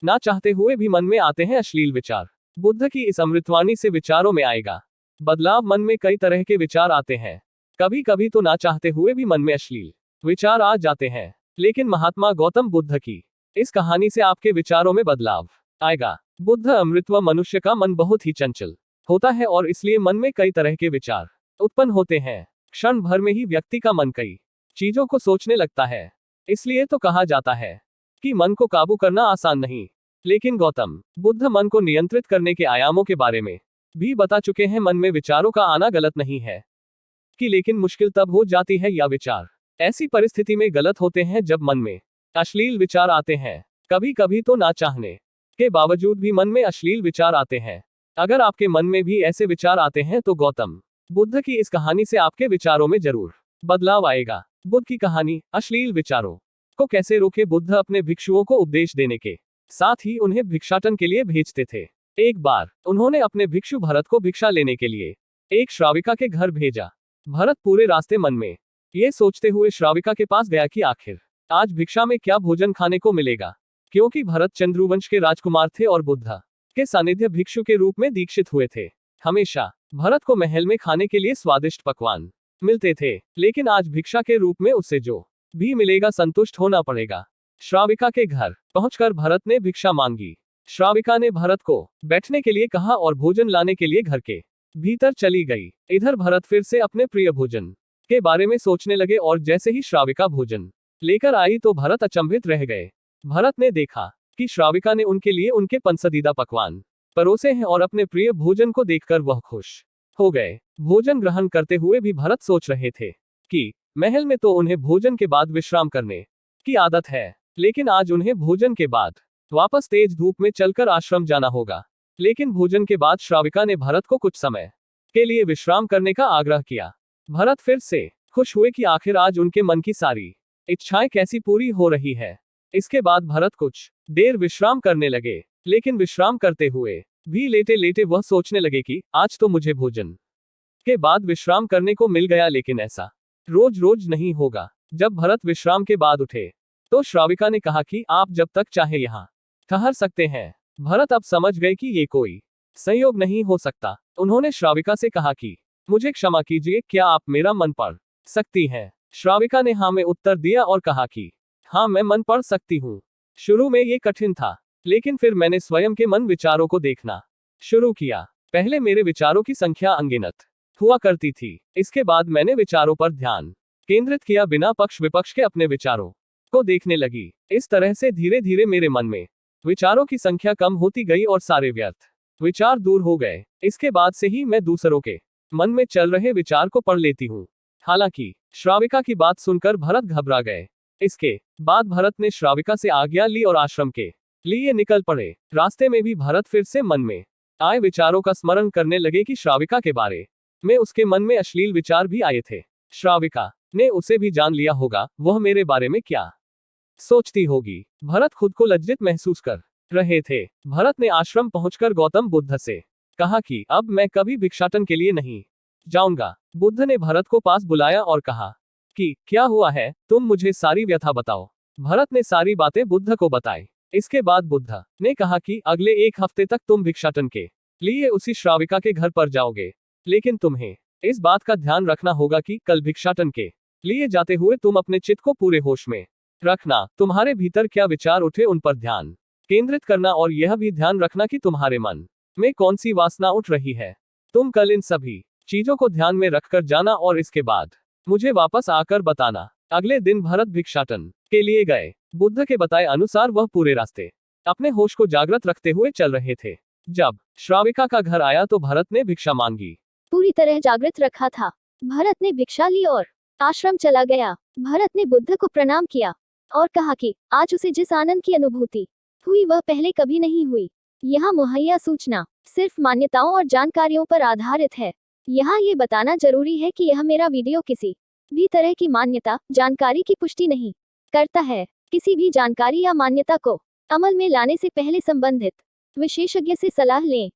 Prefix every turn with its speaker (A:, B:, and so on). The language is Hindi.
A: ना चाहते हुए भी मन में आते हैं अश्लील विचार। बुद्ध की इस अमृतवाणी से विचारों में आएगा बदलाव। मन में कई तरह के विचार आते हैं। कभी कभी तो ना चाहते हुए भी मन में अश्लील विचार आ जाते हैं। लेकिन महात्मा गौतम बुद्ध की इस कहानी से आपके विचारों में बदलाव आएगा। बुद्ध अमृतत्व मनुष्य का मन बहुत ही चंचल होता है और इसलिए मन में कई तरह के विचार उत्पन्न होते हैं। क्षण भर में ही व्यक्ति का मन कई चीजों को सोचने लगता है। इसलिए तो कहा जाता है कि मन को काबू करना आसान नहीं। लेकिन गौतम बुद्ध मन को नियंत्रित करने के आयामों के बारे में भी बता चुके हैं। मन में विचारों का आना गलत नहीं है कि, लेकिन मुश्किल तब हो जाती है या विचार ऐसी परिस्थिति में गलत होते हैं जब मन में अश्लील विचार आते हैं। कभी कभी तो ना चाहने के बावजूद भी मन में अश्लील विचार आते हैं। अगर आपके मन में भी ऐसे विचार आते हैं तो गौतम बुद्ध की इस कहानी से आपके विचारों में जरूर बदलाव आएगा। बुद्ध की कहानी अश्लील विचारों को कैसे रोके। बुद्ध अपने भिक्षुओं को उपदेश देने के साथ ही उन्हें भिक्षाटन के लिए भेजते थे। एक बार उन्होंने अपने भिक्षु भरत को भिक्षा लेने के लिए एक श्राविका के घर भेजा। भरत पूरे रास्ते मन में ये सोचते हुए श्राविका के पास गया कि आखिर आज भिक्षा में क्या भोजन खाने को मिलेगा, क्योंकि भरत चंद्रवंश के राजकुमार थे और बुद्ध के सानिध्य भिक्षु के रूप में दीक्षित हुए थे। हमेशा भरत को महल में खाने के लिए स्वादिष्ट पकवान मिलते थे, लेकिन आज भिक्षा के रूप में उससे जो भी मिलेगा संतुष्ट होना पड़ेगा। श्राविका के घर पहुंचकर भरत ने भिक्षा मांगी। श्राविका ने भरत को बैठने के लिए कहा और भोजन लाने के लिए घर के भीतर चली गई। इधर भरत फिर से अपने प्रिय भोजन के बारे में सोचने लगे और जैसे ही श्राविका भोजन लेकर आई तो भरत अचंभित रह गए। भरत ने देखा कि श्राविका ने उनके लिए उनके पसंदीदा पकवान परोसे हैं और अपने प्रिय भोजन को देखकर वह खुश हो गए। भोजन ग्रहण करते हुए भी भरत सोच रहे थे कि महल में तो उन्हें भोजन के बाद विश्राम करने की आदत है, लेकिन आज उन्हें भोजन के बाद वापस तेज धूप में चलकर आश्रम जाना होगा। लेकिन भोजन के बाद श्राविका ने भरत को कुछ समय के लिए विश्राम करने का आग्रह किया। भरत फिर से खुश हुए कि आखिर आज उनके मन की सारी इच्छाएं कैसी पूरी हो रही है। इसके बाद भरत कुछ देर विश्राम करने लगे, लेकिन विश्राम करते हुए भी लेटे लेटे वह सोचने लगे कि आज तो मुझे भोजन के बाद विश्राम करने को मिल गया, लेकिन ऐसा रोज रोज नहीं होगा। जब भरत विश्राम के बाद उठे तो श्राविका ने कहा कि आप जब तक चाहे यहाँ ठहर सकते हैं। भरत अब समझ गए कि ये कोई संयोग नहीं हो सकता। उन्होंने श्राविका से कहा कि मुझे क्षमा कीजिए, क्या आप मेरा मन पढ़ सकती हैं? श्राविका ने हाँ में उत्तर दिया और कहा कि हाँ, मैं मन पढ़ सकती हूँ। शुरू में ये कठिन था, लेकिन फिर मैंने स्वयं के मन विचारों को देखना शुरू किया। पहले मेरे विचारों की संख्या अनगिनत हुआ करती थी। इसके बाद मैंने विचारों पर ध्यान केंद्रित किया, बिना पक्ष विपक्ष के अपने विचारों को देखने लगी। इस तरह से धीरे धीरे मेरे मन में विचारों की संख्या कम होती गई और सारे व्यर्थ विचार दूर हो गए। इसके बाद से ही मैं दूसरों के मन में चल रहे विचार को पढ़ लेती हूँ। हालांकि श्राविका की बात सुनकर भरत घबरा गए। इसके बाद भरत ने श्राविका से आज्ञा ली और आश्रम के लिए निकल पड़े। रास्ते में भी भरत फिर से मन में आए विचारों का स्मरण करने लगे कि श्राविका के बारे में उसके मन में अश्लील विचार भी आए थे। श्राविका ने उसे भी जान लिया होगा, वह मेरे बारे में क्या सोचती होगी। भरत खुद को लज्जित महसूस कर रहे थे। भरत ने आश्रम पहुंचकर गौतम बुद्ध से कहा कि अब मैं कभी भिक्षाटन के लिए नहीं जाऊंगा। बुद्ध ने भरत को पास बुलाया और कहा कि क्या हुआ है, तुम मुझे सारी व्यथा बताओ। भरत ने सारी बातें बुद्ध को बताई। इसके बाद बुद्ध ने कहा कि अगले 1 हफ्ते तक तुम भिक्षाटन के लिए उसी श्राविका के घर पर जाओगे, लेकिन तुम्हें इस बात का ध्यान रखना होगा कि कल भिक्षाटन के लिए जाते हुए तुम अपने चित्त को पूरे होश में रखना। तुम्हारे भीतर क्या विचार उठे उन पर ध्यान केंद्रित करना और यह भी ध्यान रखना कि तुम्हारे मन में कौन सी वासना उठ रही है। तुम कल इन सभी चीजों को ध्यान में रखकर जाना और इसके बाद मुझे वापस आकर बताना। अगले दिन भरत भिक्षाटन के लिए गए। बुद्ध के बताए अनुसार वह पूरे रास्ते अपने होश को जागृत रखते हुए चल रहे थे। जब श्राविका का घर आया तो भरत ने भिक्षा मांगी।
B: पूरी तरह जागृत रखा था। भरत ने भिक्षा ली और आश्रम चला गया। भरत ने बुद्ध को प्रणाम किया और कहा कि आज उसे जिस आनंद की अनुभूति हुई वह पहले कभी नहीं हुई। यहाँ मुहैया सूचना सिर्फ मान्यताओं और जानकारियों पर आधारित है। यहाँ ये बताना जरूरी है कि यह मेरा वीडियो किसी भी तरह की मान्यता जानकारी की पुष्टि नहीं करता है। किसी भी जानकारी या मान्यता को अमल में लाने से पहले संबंधित विशेषज्ञ से सलाह लें।